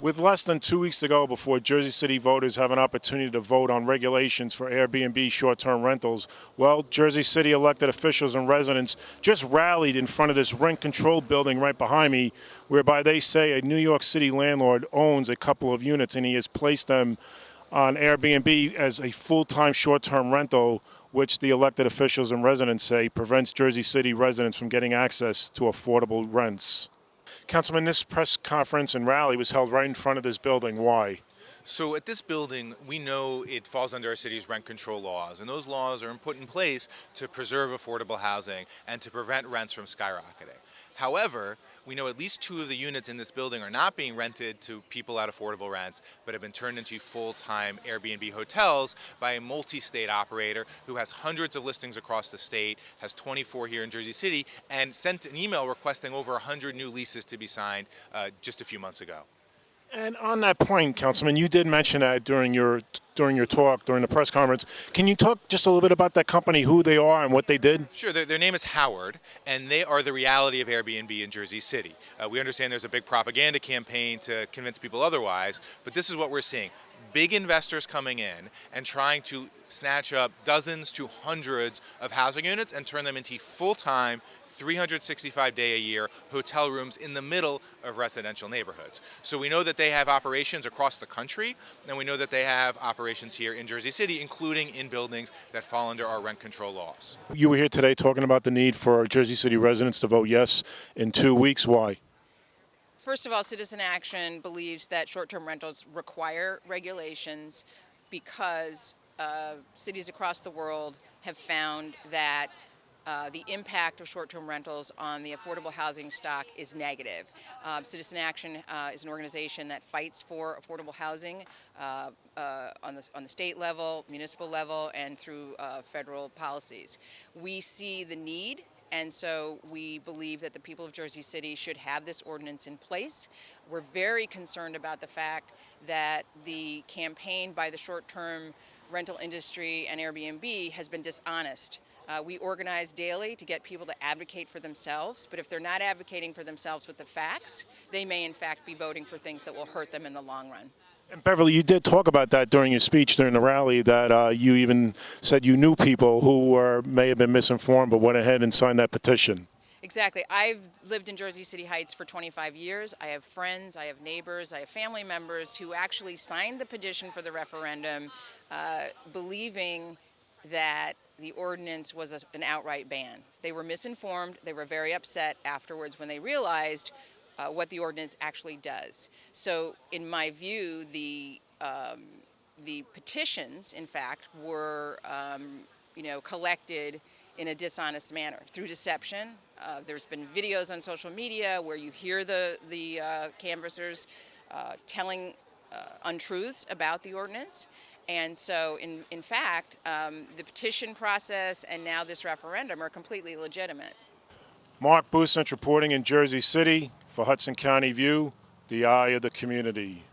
With less than 2 weeks to go before Jersey City voters have an opportunity to vote on regulations for Airbnb short-term rentals, well, Jersey City elected officials and residents just rallied in front of this rent-controlled building right behind me, whereby they say a New York City landlord owns a couple of units and he has placed them on Airbnb as a full-time short-term rental, which the elected officials and residents say prevents Jersey City residents from getting access to affordable rents. Councilman, this press conference and rally was held right in front of this building. Why? So at this building, we know it falls under our city's rent control laws, and those laws are put in place to preserve affordable housing and to prevent rents from skyrocketing. However, we know at least 2 of the units in this building are not being rented to people at affordable rents, but have been turned into full-time Airbnb hotels by a multi-state operator who has hundreds of listings across the state, has 24 here in Jersey City, and sent an email requesting over 100 new leases to be signed just a few months ago. And on that point, Councilman, you did mention that during your talk, during the press conference. Can you talk just a little bit about that company, who they are and what they did? Sure, their name is Howard, and they are the reality of Airbnb in Jersey City. We understand there's a big propaganda campaign to convince people otherwise, but this is what we're seeing. Big investors coming in and trying to snatch up dozens to hundreds of housing units and turn them into full-time 365-day-a-year hotel rooms in the middle of residential neighborhoods. So we know that they have operations across the country, and we know that they have operations here in Jersey City, including in buildings that fall under our rent control laws. You were here today talking about the need for Jersey City residents to vote yes in 2 weeks. Why? First of all, Citizen Action believes that short-term rentals require regulations because cities across the world have found that the impact of short-term rentals on the affordable housing stock is negative. Citizen Action is an organization that fights for affordable housing on the state level, municipal level, and through federal policies. We see the need, and so we believe that the people of Jersey City should have this ordinance in place. We're very concerned about the fact that the campaign by the short-term rental industry and Airbnb has been dishonest. We organize daily to get people to advocate for themselves, but if they're not advocating for themselves with the facts, they may in fact be voting for things that will hurt them in the long run. And Beverly, you did talk about that during your speech during the rally, that you even said you knew people who may have been misinformed but went ahead and signed that petition. Exactly. I've lived in Jersey City Heights for 25 years. I have friends, I have neighbors, I have family members who actually signed the petition for the referendum, believing that the ordinance was an outright ban. They were misinformed. They were very upset afterwards when they realized what the ordinance actually does. So in my view, the petitions, in fact, were collected in a dishonest manner through deception. There's been videos on social media where you hear the canvassers telling untruths about the ordinance. And so, in fact, the petition process and now this referendum are completely legitimate. Mark Busant reporting in Jersey City for Hudson County View, the eye of the community.